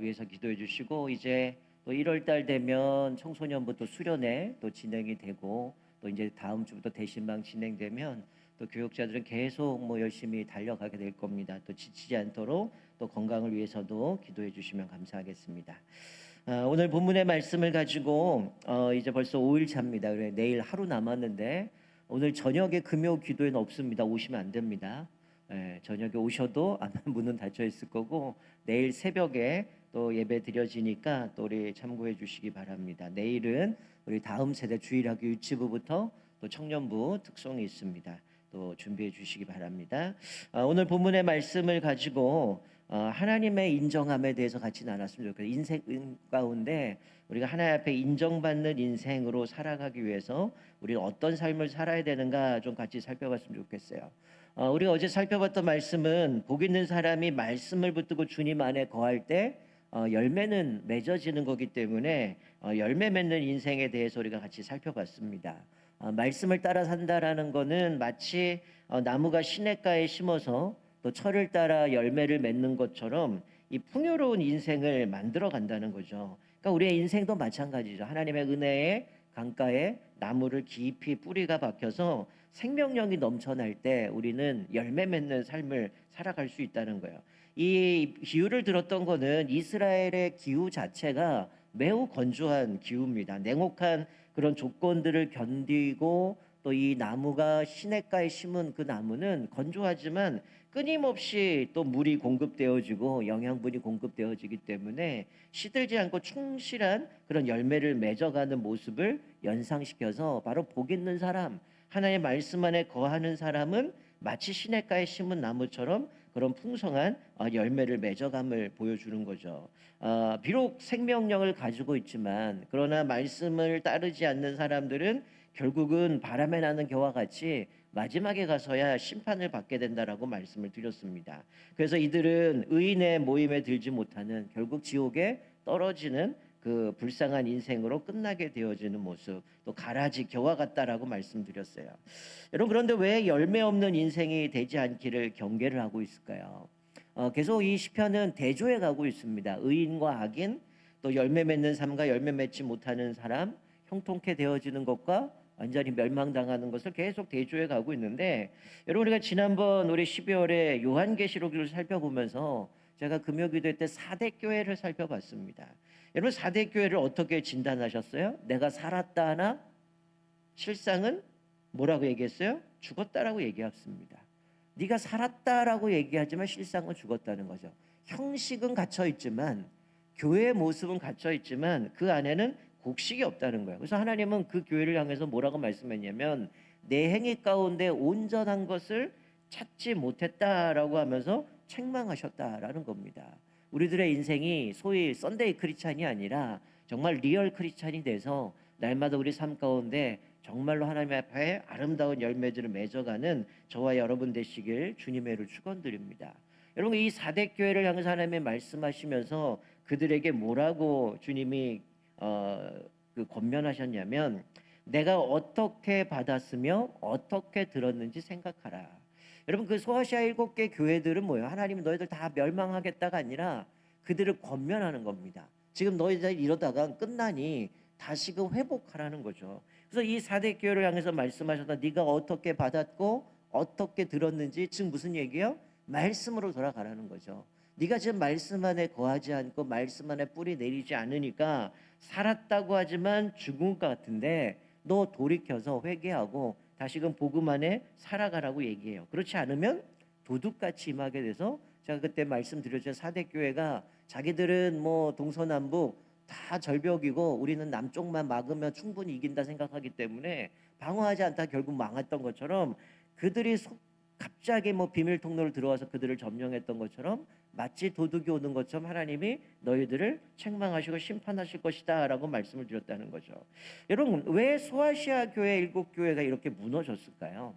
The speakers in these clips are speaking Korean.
위해서 기도해 주시고 이제 또 1월 달 되면 청소년부터 수련회 또 진행이 되고 또 이제 다음 주부터 대신방 진행되면 또 교육자들은 계속 뭐 열심히 달려가게 될 겁니다. 또 지치지 않도록 또 건강을 위해서도 기도해 주시면 감사하겠습니다. 오늘 본문의 말씀을 가지고 이제 벌써 5일 차입니다. 그래 내일 하루 남았는데 오늘 저녁에 금요 기도회는 없습니다. 오시면 안 됩니다. 저녁에 오셔도 안 문은 닫혀 있을 거고 내일 새벽에 또 예배 드려지니까 또 우리 참고해 주시기 바랍니다. 내일은 우리 다음 세대 주일학교 유치부부터 또 청년부 특송이 있습니다. 또 준비해 주시기 바랍니다. 오늘 본문의 말씀을 가지고 하나님의 인정함에 대해서 같이 나눴으면 좋겠어요. 인생 가운데 우리가 하나님 앞에 인정받는 인생으로 살아가기 위해서 우리는 어떤 삶을 살아야 되는가 좀 같이 살펴봤으면 좋겠어요. 우리가 어제 살펴봤던 말씀은 복 있는 사람이 말씀을 붙들고 주님 안에 거할 때 열매는 맺어지는 거기 때문에 열매 맺는 인생에 대해서 우리가 같이 살펴봤습니다. 말씀을 따라 산다라는 거는 마치 나무가 시냇가에 심어서 또 철을 따라 열매를 맺는 것처럼 이 풍요로운 인생을 만들어 간다는 거죠. 그러니까 우리의 인생도 마찬가지죠. 하나님의 은혜의 강가에 나무를 깊이 뿌리가 박혀서 생명력이 넘쳐날 때 우리는 열매 맺는 삶을 살아갈 수 있다는 거예요. 이 비유를 들었던 거는 이스라엘의 기후 자체가 매우 건조한 기후입니다. 냉혹한 그런 조건들을 견디고 또 이 나무가 시냇가에 심은 그 나무는 건조하지만 끊임없이 또 물이 공급되어지고 영양분이 공급되어지기 때문에 시들지 않고 충실한 그런 열매를 맺어가는 모습을 연상시켜서 바로 복 있는 사람, 하나님의 말씀 안에 거하는 사람은 마치 시냇가에 심은 나무처럼 그런 풍성한 열매를 맺어감을 보여주는 거죠. 비록 생명력을 가지고 있지만 그러나 말씀을 따르지 않는 사람들은 결국은 바람에 나는 겨와 같이 마지막에 가서야 심판을 받게 된다라고 말씀을 드렸습니다. 그래서 이들은 의인의 모임에 들지 못하는 결국 지옥에 떨어지는 그 불쌍한 인생으로 끝나게 되어지는 모습, 또 가라지 겨와 같다라고 말씀드렸어요. 여러분 그런데 왜 열매 없는 인생이 되지 않기를 경계를 하고 있을까요? 계속 이 시편은 대조해 가고 있습니다. 의인과 악인, 또 열매 맺는 삶과 열매 맺지 못하는 사람, 형통케 되어지는 것과 완전히 멸망당하는 것을 계속 대조해 가고 있는데 여러분 우리가 지난번 우리 12월에 요한계시록을 살펴보면서 제가 금요기도 때 4대 교회를 살펴봤습니다. 여러분 4대 교회를 어떻게 진단하셨어요? 내가 살았다 하나 실상은 뭐라고 얘기했어요? 죽었다라고 얘기했습니다. 네가 살았다라고 얘기하지만 실상은 죽었다는 거죠. 형식은 갇혀 있지만 교회의 모습은 갇혀 있지만 그 안에는 곡식이 없다는 거예요. 그래서 하나님은 그 교회를 향해서 뭐라고 말씀했냐면 내 행위 가운데 온전한 것을 찾지 못했다라고 하면서 책망하셨다라는 겁니다. 우리들의 인생이 소위 썬데이 크리스찬이 아니라 정말 리얼 크리스찬이 돼서 날마다 우리 삶 가운데 정말로 하나님 앞에 아름다운 열매들을 맺어가는 저와 여러분 되시길 주님의 이름으로 축원드립니다. 여러분 이 4대 교회를 향해서 하나님이 말씀하시면서 그들에게 뭐라고 주님이 그 권면하셨냐면 내가 어떻게 받았으며 어떻게 들었는지 생각하라. 여러분 그 소아시아 7개 교회들은 뭐예요? 하나님이 너희들 다 멸망하겠다가 아니라 그들을 권면하는 겁니다. 지금 너희들 이러다가 끝나니 다시금 회복하라는 거죠. 그래서 이 4대 교회를 향해서 말씀하셨다. 네가 어떻게 받았고 어떻게 들었는지 즉 무슨 얘기예요? 말씀으로 돌아가라는 거죠. 네가 지금 말씀 안에 거하지 않고 말씀 안에 뿌리 내리지 않으니까 살았다고 하지만 죽은 것 같은데 너 돌이켜서 회개하고 다시금 복음 안에 살아가라고 얘기해요. 그렇지 않으면 도둑같이 임하게 돼서 제가 그때 말씀드렸죠. 4대 교회가 자기들은 뭐 동서남북 다 절벽이고 우리는 남쪽만 막으면 충분히 이긴다 생각하기 때문에 방어하지 않다 결국 망했던 것처럼 그들이 갑자기 뭐 비밀 통로를 들어와서 그들을 점령했던 것처럼 마치 도둑이 오는 것처럼 하나님이 너희들을 책망하시고 심판하실 것이다 라고 말씀을 드렸다는 거죠. 여러분 왜 소아시아 교회 7교회가 이렇게 무너졌을까요?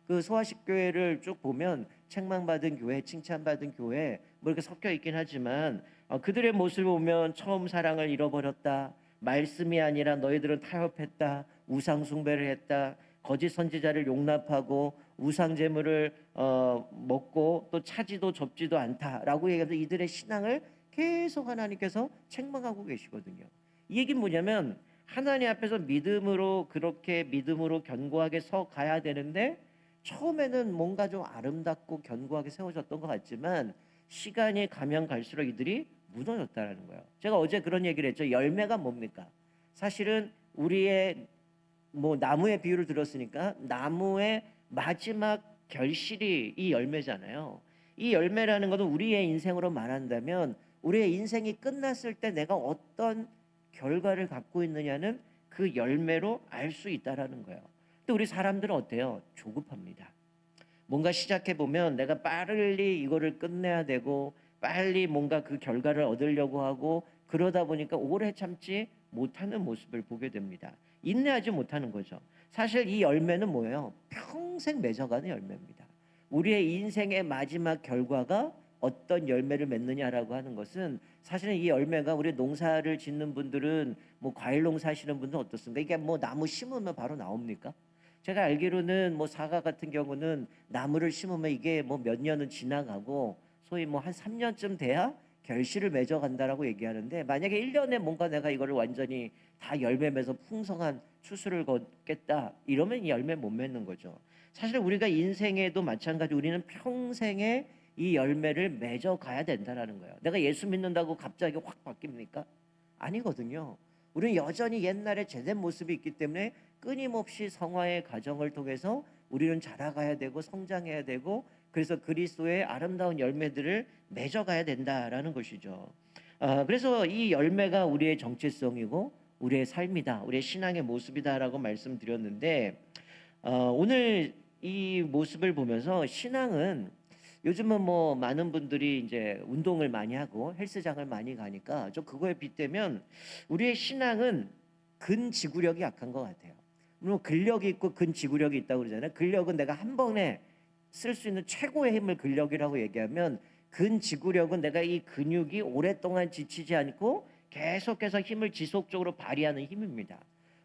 그 소아시 교회를 쭉 보면 책망받은 교회, 칭찬받은 교회 뭐 이렇게 섞여 있긴 하지만 그들의 모습을 보면 처음 사랑을 잃어버렸다. 말씀이 아니라 너희들은 타협했다. 우상 숭배를 했다. 거짓 선지자를 용납하고 우상 제물을 먹고 또 차지도 접지도 않다라고 얘기해서 이들의 신앙을 계속 하나님께서 책망하고 계시거든요. 이 얘기는 뭐냐면 하나님 앞에서 믿음으로 그렇게 믿음으로 견고하게 서 가야 되는데 처음에는 뭔가 좀 아름답고 견고하게 세워졌던 것 같지만 시간이 가면 갈수록 이들이 무너졌다라는 거예요. 제가 어제 그런 얘기를 했죠. 열매가 뭡니까? 사실은 우리의 뭐 나무의 비유를 들었으니까 나무의 마지막 결실이 이 열매잖아요. 이 열매라는 것은 우리의 인생으로 말한다면 우리의 인생이 끝났을 때 내가 어떤 결과를 갖고 있느냐는 그 열매로 알 수 있다라는 거예요. 또 우리 사람들은 어때요? 조급합니다. 뭔가 시작해 보면 내가 빨리 이거를 끝내야 되고 빨리 뭔가 그 결과를 얻으려고 하고 그러다 보니까 오래 참지 못하는 모습을 보게 됩니다. 인내하지 못하는 거죠. 사실 이 열매는 뭐예요? 평생 맺어가는 열매입니다. 우리의 인생의 마지막 결과가 어떤 열매를 맺느냐라고 하는 것은 사실은 이 열매가 우리 농사를 짓는 분들은 뭐 과일 농사 하시는 분들은 어떻습니까? 이게 뭐 나무 심으면 바로 나옵니까? 제가 알기로는 뭐 사과 같은 경우는 나무를 심으면 이게 뭐 몇 년은 지나가고 소위 뭐 한 3년쯤 돼야 결실을 맺어간다라고 얘기하는데 만약에 1년에 뭔가 내가 이거를 완전히 다 열매 맺어서 풍성한 추수를 거겠다 이러면 이 열매 못 맺는 거죠. 사실 우리가 인생에도 마찬가지 우리는 평생에 이 열매를 맺어 가야 된다라는 거예요. 내가 예수 믿는다고 갑자기 확 바뀝니까? 아니거든요. 우리는 여전히 옛날에 제된 모습이 있기 때문에 끊임없이 성화의 과정을 통해서 우리는 자라가야 되고 성장해야 되고 그래서 그리스도의 아름다운 열매들을 맺어가야 된다라는 것이죠. 그래서 이 열매가 우리의 정체성이고 우리의 삶이다, 우리의 신앙의 모습이다라고 말씀드렸는데 오늘 이 모습을 보면서 신앙은 요즘은 뭐 많은 분들이 이제 운동을 많이 하고 헬스장을 많이 가니까 좀 그거에 빗대면 우리의 신앙은 근지구력이 약한 것 같아요. 물론 근력이 있고 근지구력이 있다고 그러잖아요. 근력은 내가 한 번에 쓸 수 있는 최고의 힘을 근력이라고 얘기하면 근지구력은 내가 이 근육이 오랫동안 지치지 않고 계속해서 힘을 지속적으로 발휘하는 힘입니다.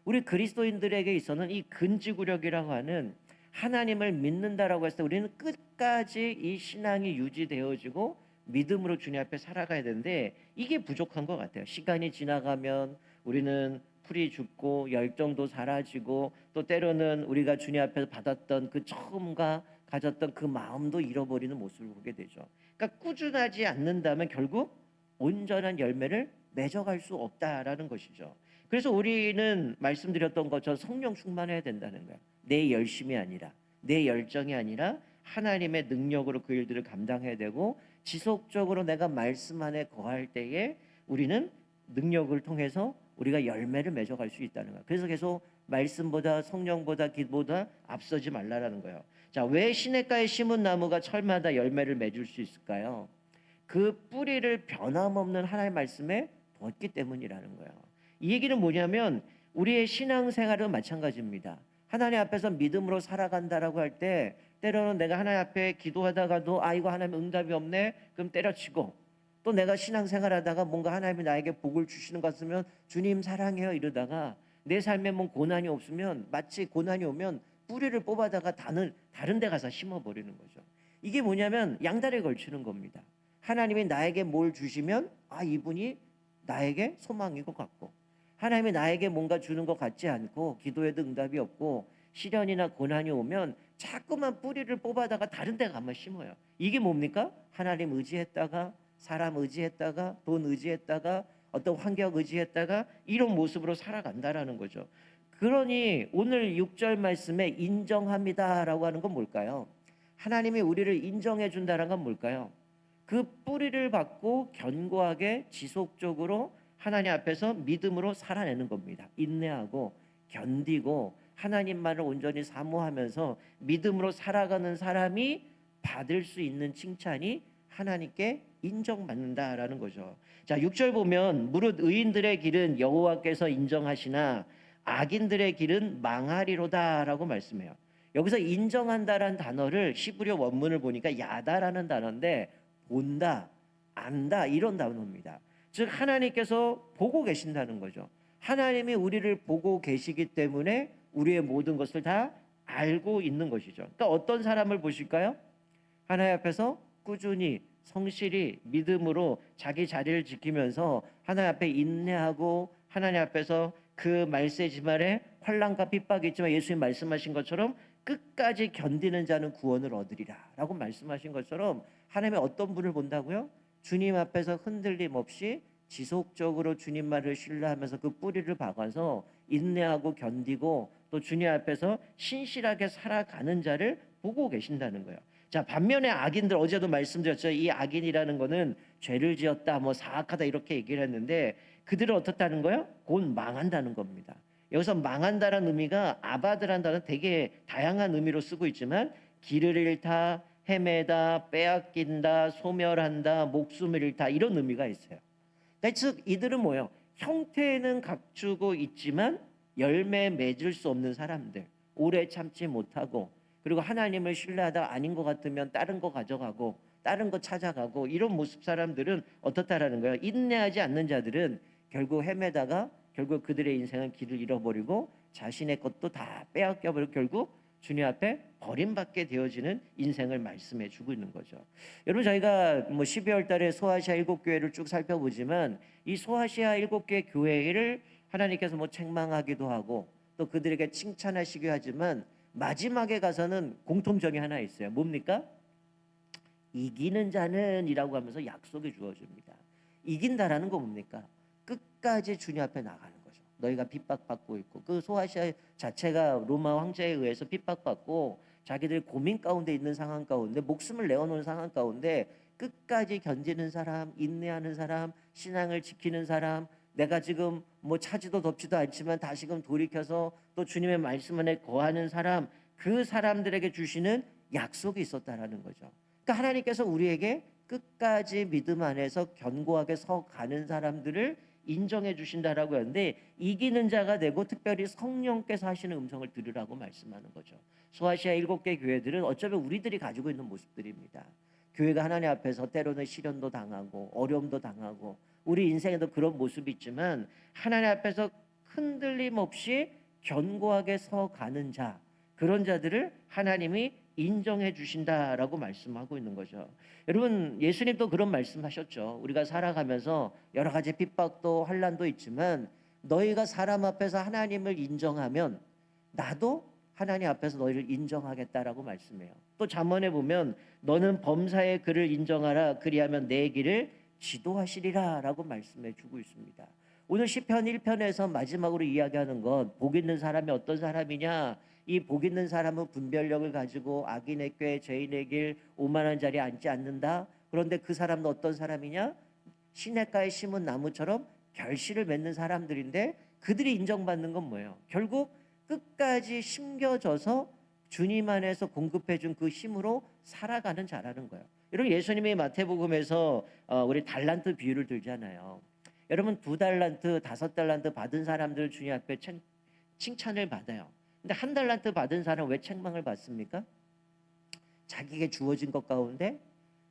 우리 그리스도인들에게 있어서는 이 근지구력이라고 하는 하나님을 믿는다라고 했을 때 우리는 끝까지 이 신앙이 유지되어지고 믿음으로 주님 앞에 살아가야 되는데 이게 부족한 것 같아요. 시간이 지나가면 우리는 풀이 죽고 열정도 사라지고 또 때로는 우리가 주님 앞에서 받았던 그 처음과 가졌던 그 마음도 잃어버리는 모습을 보게 되죠. 그러니까 꾸준하지 않는다면 결국 온전한 열매를 맺어갈 수 없다라는 것이죠. 그래서 우리는 말씀드렸던 것처럼 성령 충만해야 된다는 거예요. 내 열심이 아니라 내 열정이 아니라 하나님의 능력으로 그 일들을 감당해야 되고 지속적으로 내가 말씀 안에 거할 때에 우리는 능력을 통해서 우리가 열매를 맺어갈 수 있다는 거예요. 그래서 계속 말씀보다 성령보다 기도보다 앞서지 말라라는 거예요. 자, 왜 시냇가에 심은 나무가 철마다 열매를 맺을 수 있을까요? 그 뿌리를 변함없는 하나님의 말씀에 뒀기 때문이라는 거예요. 이 얘기는 뭐냐면 우리의 신앙생활은 마찬가지입니다. 하나님 앞에서 믿음으로 살아간다라고 할 때 때로는 내가 하나님 앞에 기도하다가도 이거 하나님 응답이 없네 그럼 때려치고 또 내가 신앙생활하다가 뭔가 하나님이 나에게 복을 주시는 것 같으면 주님 사랑해요 이러다가 내 삶에 뭐 고난이 없으면 마치 고난이 오면 뿌리를 뽑아다가 다른 데 가서 심어버리는 거죠. 이게 뭐냐면 양다리에 걸치는 겁니다. 하나님이 나에게 뭘 주시면 이분이 나에게 소망인 것 같고 하나님이 나에게 뭔가 주는 것 같지 않고 기도에도 응답이 없고 시련이나 고난이 오면 자꾸만 뿌리를 뽑아다가 다른 데 가면 심어요. 이게 뭡니까? 하나님 의지했다가 사람 의지했다가 돈 의지했다가 어떤 환경 의지했다가 이런 모습으로 살아간다라는 거죠. 그러니 오늘 6절 말씀에 인정합니다라고 하는 건 뭘까요? 하나님이 우리를 인정해 준다는 건 뭘까요? 그 뿌리를 받고 견고하게 지속적으로 하나님 앞에서 믿음으로 살아내는 겁니다. 인내하고 견디고 하나님만을 온전히 사모하면서 믿음으로 살아가는 사람이 받을 수 있는 칭찬이 하나님께 인정받는다라는 거죠. 자, 6절 보면 무릇 의인들의 길은 여호와께서 인정하시나 악인들의 길은 망하리로다라고 말씀해요. 여기서 인정한다라는 단어를 히브리어 원문을 보니까 야다라는 단어인데 본다, 안다 이런 단어입니다. 즉 하나님께서 보고 계신다는 거죠. 하나님이 우리를 보고 계시기 때문에 우리의 모든 것을 다 알고 있는 것이죠. 그러니까 어떤 사람을 보실까요? 하나님 앞에서 꾸준히 성실히 믿음으로 자기 자리를 지키면서 하나님 앞에 인내하고 하나님 앞에서 그 말세지말에 환난과 핍박이 있지만 예수님 말씀하신 것처럼 끝까지 견디는 자는 구원을 얻으리라 라고 말씀하신 것처럼 하나님의 어떤 분을 본다고요? 주님 앞에서 흔들림 없이 지속적으로 주님 말을 신뢰하면서 그 뿌리를 박아서 인내하고 견디고 또 주님 앞에서 신실하게 살아가는 자를 보고 계신다는 거예요. 자, 반면에 악인들, 어제도 말씀드렸죠. 이 악인이라는 거는 죄를 지었다, 뭐 사악하다 이렇게 얘기를 했는데 그들은 어떻다는 거예요? 곧 망한다는 겁니다. 여기서 망한다라는 의미가 아바드라는 단어는 되게 다양한 의미로 쓰고 있지만 길을 잃다, 헤매다, 빼앗긴다, 소멸한다, 목숨을 잃다 이런 의미가 있어요. 그러니까 즉 이들은 뭐예요? 형태는 갖추고 있지만 열매 맺을 수 없는 사람들, 오래 참지 못하고 그리고 하나님을 신뢰하다 아닌 것 같으면 다른 거 가져가고 다른 거 찾아가고 이런 모습 사람들은 어떻다라는 거예요? 인내하지 않는 자들은 결국 헤매다가 결국 그들의 인생은 길을 잃어버리고 자신의 것도 다 빼앗겨버리고 결국 주님 앞에 버림받게 되어지는 인생을 말씀해 주고 있는 거죠. 여러분 저희가 뭐 12월 달에 소아시아 7교회를 쭉 살펴보지만 이 소아시아 7개 교회를 하나님께서 뭐 책망하기도 하고 또 그들에게 칭찬하시기도 하지만 마지막에 가서는 공통점이 하나 있어요. 뭡니까? 이기는 자는 이라고 하면서 약속이 주어집니다. 이긴다라는 거 뭡니까? 끝까지 주님 앞에 나가는 거죠. 너희가 핍박받고 있고 그 소아시아 자체가 로마 황제에 의해서 핍박받고 자기들 고민 가운데 있는 상황 가운데 목숨을 내어놓은 상황 가운데 끝까지 견디는 사람, 인내하는 사람, 신앙을 지키는 사람, 내가 지금 뭐 차지도 덥지도 않지만 다시금 돌이켜서 또 주님의 말씀 안에 거하는 사람, 그 사람들에게 주시는 약속이 있었다라는 거죠. 그러니까 하나님께서 우리에게 끝까지 믿음 안에서 견고하게 서 가는 사람들을 인정해 주신다라고 하는데 이기는 자가 되고 특별히 성령께서 하시는 음성을 들으라고 말씀하는 거죠. 소아시아 7개 교회들은 어쩌면 우리들이 가지고 있는 모습들입니다. 교회가 하나님 앞에서 때로는 시련도 당하고 어려움도 당하고 우리 인생에도 그런 모습이 있지만 하나님 앞에서 흔들림 없이 견고하게 서 가는 자, 그런 자들을 하나님이 인정해 주신다라고 말씀하고 있는 거죠. 여러분 예수님도 그런 말씀하셨죠. 우리가 살아가면서 여러 가지 핍박도 환난도 있지만 너희가 사람 앞에서 하나님을 인정하면 나도 하나님 앞에서 너희를 인정하겠다라고 말씀해요. 또 잠언에 보면 너는 범사의 그를 인정하라 그리하면 내 길을 지도하시리라라고 말씀해 주고 있습니다. 오늘 시편 1편에서 마지막으로 이야기하는 건 복 있는 사람이 어떤 사람이냐? 이 복 있는 사람은 분별력을 가지고 악인의 꾀 죄인의 길 오만한 자리에 앉지 않는다. 그런데 그 사람은 어떤 사람이냐? 시냇가에 심은 나무처럼 결실을 맺는 사람들인데 그들이 인정받는 건 뭐예요? 결국 끝까지 심겨져서 주님 안에서 공급해 준 그 힘으로 살아가는 자라는 거예요. 여러분 예수님이 마태복음에서 우리 달란트 비유를 들잖아요. 여러분 2달란트, 5달란트 받은 사람들 주님 앞에 칭찬을 받아요. 근데 1달란트 받은 사람 왜 책망을 받습니까? 자기에게 주어진 것 가운데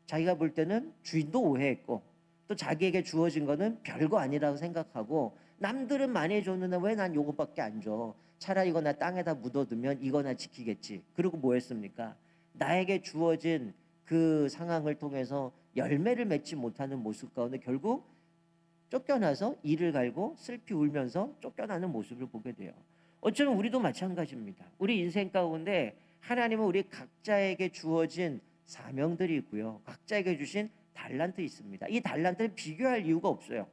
자기가 볼 때는 주인도 오해했고 또 자기에게 주어진 거는 별거 아니라고 생각하고 남들은 많이 줬는데 왜 난 요것밖에 안 줘? 차라리 이거 나 땅에다 묻어두면 이거 나 지키겠지. 그리고 뭐 했습니까? 나에게 주어진 그 상황을 통해서 열매를 맺지 못하는 모습 가운데 결국 쫓겨나서 이를 갈고 슬피 울면서 쫓겨나는 모습을 보게 돼요. 어쩌면 우리도 마찬가지입니다. 우리 인생 가운데 하나님은 우리 각자에게 주어진 사명들이 있고요. 각자에게 주신 달란트 있습니다. 이 달란트를 비교할 이유가 없어요.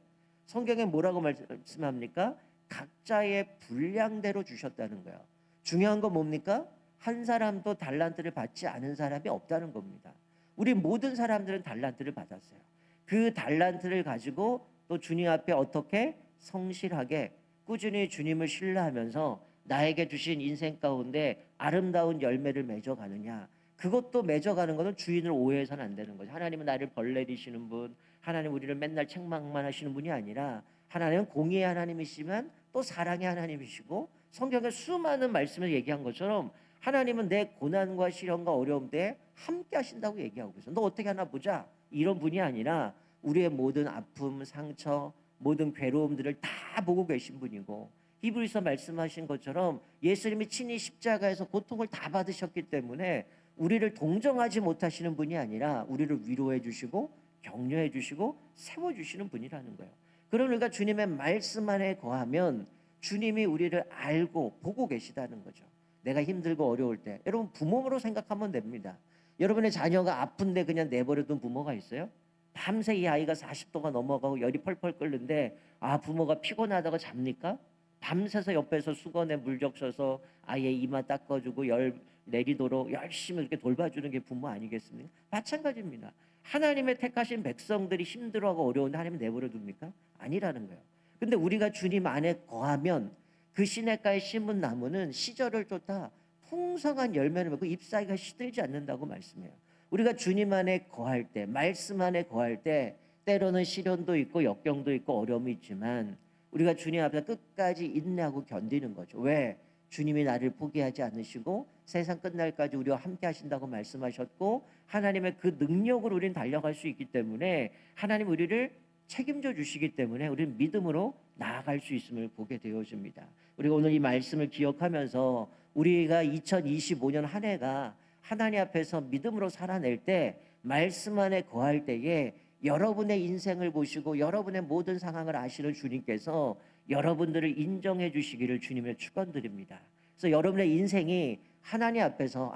성경에 뭐라고 말씀합니까? 각자의 분량대로 주셨다는 거예요. 중요한 건 뭡니까? 한 사람도 달란트를 받지 않은 사람이 없다는 겁니다. 우리 모든 사람들은 달란트를 받았어요. 그 달란트를 가지고 또 주님 앞에 어떻게 성실하게 꾸준히 주님을 신뢰하면서 나에게 주신 인생 가운데 아름다운 열매를 맺어가느냐. 그것도 맺어가는 것은 주인을 오해해서는 안 되는 거죠. 하나님은 나를 벌 내리시는 분, 하나님 우리를 맨날 책망만 하시는 분이 아니라 하나님은 공의의 하나님이시지만 또 사랑의 하나님이시고 성경에 수많은 말씀을 얘기한 것처럼 하나님은 내 고난과 시련과 어려움 때 함께 하신다고 얘기하고 있어요. 너 어떻게 하나 보자. 이런 분이 아니라 우리의 모든 아픔, 상처, 모든 괴로움들을 다 보고 계신 분이고 히브리서 말씀하신 것처럼 예수님이 친히 십자가에서 고통을 다 받으셨기 때문에 우리를 동정하지 못하시는 분이 아니라 우리를 위로해 주시고 격려해 주시고 세워 주시는 분이라는 거예요. 그럼 우리가 주님의 말씀 안에 거하면 주님이 우리를 알고 보고 계시다는 거죠. 내가 힘들고 어려울 때 여러분 부모로 생각하면 됩니다. 여러분의 자녀가 아픈데 그냥 내버려둔 부모가 있어요? 밤새 이 아이가 40도가 넘어가고 열이 펄펄 끓는데 부모가 피곤하다고 잡니까? 밤새서 옆에서 수건에 물 적셔서 아이의 이마 닦아주고 열 내리도록 열심히 이렇게 돌봐주는 게 부모 아니겠습니까? 마찬가지입니다. 하나님의 택하신 백성들이 힘들어하고 어려운데 하나님 내버려 둡니까? 아니라는 거예요. 근데 우리가 주님 안에 거하면 그 시냇가에 심은 나무는 시절을 쫓아 풍성한 열매를 맺고 잎사귀가 시들지 않는다고 말씀해요. 우리가 주님 안에 거할 때, 말씀 안에 거할 때 때로는 시련도 있고 역경도 있고 어려움이 있지만 우리가 주님 앞에서 끝까지 인내하고 견디는 거죠. 왜? 주님이 나를 포기하지 않으시고 세상 끝날까지 우리와 함께 하신다고 말씀하셨고 하나님의 그 능력으로 우리는 달려갈 수 있기 때문에 하나님 우리를 책임져 주시기 때문에 우리는 믿음으로 나아갈 수 있음을 보게 되어집니다. 우리가 오늘 이 말씀을 기억하면서 우리가 2025년 한 해가 하나님 앞에서 믿음으로 살아낼 때 말씀 안에 거할 때에 여러분의 인생을 보시고 여러분의 모든 상황을 아시는 주님께서 여러분들을 인정해 주시기를 주님의 축원드립니다. 그래서 여러분의 인생이 하나님 앞에서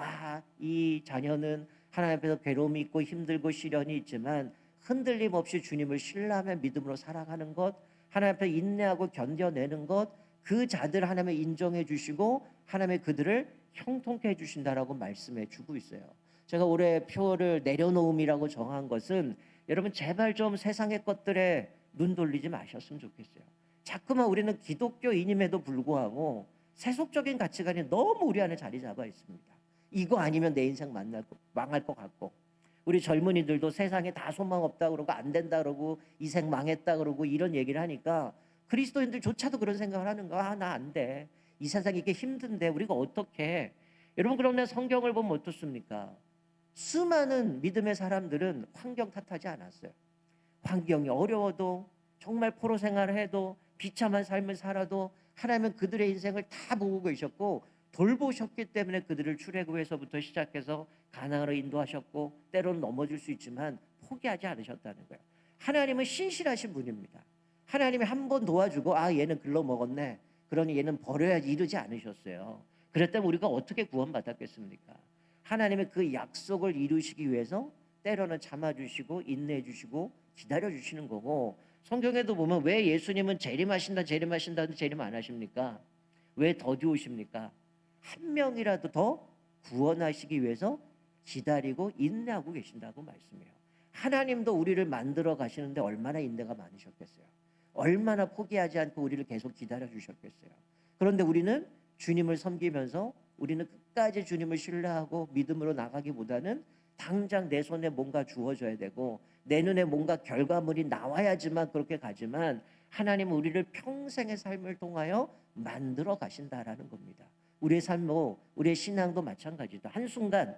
이 자녀는 하나님 앞에서 괴로움이 있고 힘들고 시련이 있지만 흔들림 없이 주님을 신뢰하며 믿음으로 살아가는 것, 하나님 앞에 인내하고 견뎌내는 것, 그 자들 하나님을 인정해 주시고 하나님의 그들을 형통케 해주신다라고 말씀해 주고 있어요. 제가 올해 표를 내려놓음이라고 정한 것은 여러분 제발 좀 세상의 것들에 눈 돌리지 마셨으면 좋겠어요. 자꾸만 우리는 기독교인임에도 불구하고 세속적인 가치관이 너무 우리 안에 자리 잡아 있습니다. 이거 아니면 내 인생 망할 것 같고 우리 젊은이들도 세상에 다 소망 없다 그러고 안 된다 그러고 이생 망했다 그러고 이런 얘기를 하니까 그리스도인들조차도 그런 생각을 하는 거야. 나 안 돼. 이 세상이 이게 힘든데 우리가 어떻게 해? 여러분 그런데 성경을 보면 어떻습니까? 수많은 믿음의 사람들은 환경 탓하지 않았어요. 환경이 어려워도 정말 포로 생활을 해도 비참한 삶을 살아도 하나님은 그들의 인생을 다 보고 계셨고 돌보셨기 때문에 그들을 출애굽에서부터 시작해서 가나안으로 인도하셨고 때로는 넘어질 수 있지만 포기하지 않으셨다는 거예요. 하나님은 신실하신 분입니다. 하나님이 한 번 도와주고 얘는 글러먹었네. 그러니 얘는 버려야지 이러지 않으셨어요. 그랬다면 우리가 어떻게 구원받았겠습니까? 하나님의 그 약속을 이루시기 위해서 때로는 참아주시고 인내해주시고 기다려주시는 거고 성경에도 보면 왜 예수님은 재림하신다는데 재림 안 하십니까? 왜 더디오십니까? 한 명이라도 더 구원하시기 위해서 기다리고 인내하고 계신다고 말씀해요. 하나님도 우리를 만들어 가시는데 얼마나 인내가 많으셨겠어요. 얼마나 포기하지 않고 우리를 계속 기다려 주셨겠어요. 그런데 우리는 주님을 섬기면서 우리는 끝까지 주님을 신뢰하고 믿음으로 나가기보다는 당장 내 손에 뭔가 주어져야 되고 내 눈에 뭔가 결과물이 나와야지만 그렇게 가지만 하나님은 우리를 평생의 삶을 통하여 만들어 가신다라는 겁니다. 우리의 삶도 우리의 신앙도 마찬가지다. 한순간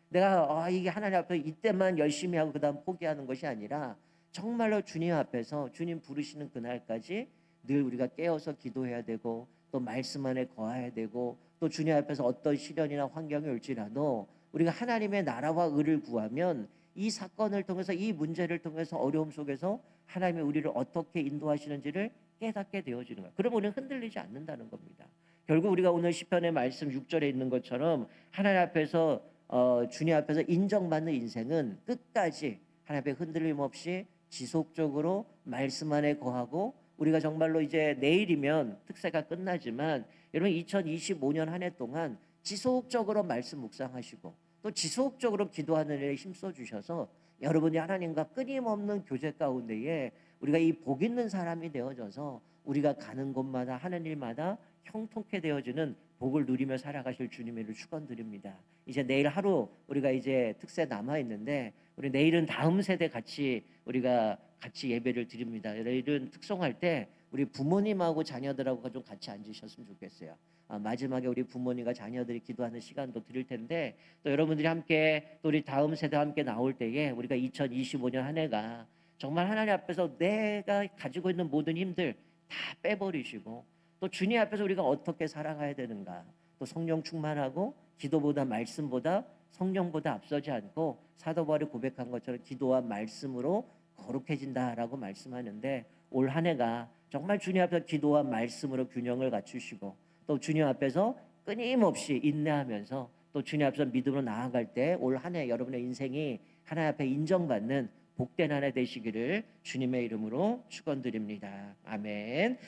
내가 이게 하나님 앞에 이때만 열심히 하고 그다음 포기하는 것이 아니라 정말로 주님 앞에서 주님 부르시는 그날까지 늘 우리가 깨어서 기도해야 되고 또 말씀 안에 거해야 되고 또 주님 앞에서 어떤 시련이나 환경이 올지라도 우리가 하나님의 나라와 의를 구하면 이 사건을 통해서 이 문제를 통해서 어려움 속에서 하나님이 우리를 어떻게 인도하시는지를 깨닫게 되어지는 거예요. 그러면 우리는 흔들리지 않는다는 겁니다. 결국 우리가 오늘 시편의 말씀 6절에 있는 것처럼 하나님 앞에서 주님 앞에서 인정받는 인생은 끝까지 하나님 앞에 흔들림 없이 지속적으로 말씀 안에 거하고 우리가 정말로 이제 내일이면 특세가 끝나지만 여러분 2025년 한 해 동안 지속적으로 말씀 묵상하시고 또 지속적으로 기도하는 일에 힘써 주셔서 여러분이 하나님과 끊임없는 교제 가운데에 우리가 이 복 있는 사람이 되어져서 우리가 가는 곳마다 하는 일마다 형통케 되어지는 복을 누리며 살아가실 주님을 축원드립니다. 이제 내일 하루 우리가 이제 특세 남아 있는데 우리 내일은 다음 세대 우리가 같이 예배를 드립니다. 내일은 특송할 때 우리 부모님하고 자녀들하고 좀 같이 앉으셨으면 좋겠어요. 마지막에 우리 부모님과 자녀들이 기도하는 시간도 드릴 텐데 또 여러분들이 함께 또 우리 다음 세대와 함께 나올 때에 우리가 2025년 한 해가 정말 하나님 앞에서 내가 가지고 있는 모든 힘들 다 빼버리시고 또 주님 앞에서 우리가 어떻게 살아가야 되는가 또 성령 충만하고 기도보다 말씀보다 성령보다 앞서지 않고 사도 바울이 고백한 것처럼 기도와 말씀으로 거룩해진다라고 말씀하는데, 올 한 해가 정말 주님 앞에서 기도와 말씀으로 균형을 갖추시고 또 주님 앞에서 끊임없이 인내하면서 또 주님 앞에서 믿음으로 나아갈 때 올 한 해 여러분의 인생이 하나님 앞에 인정받는 복된 한 해 되시기를 주님의 이름으로 축원드립니다. 아멘.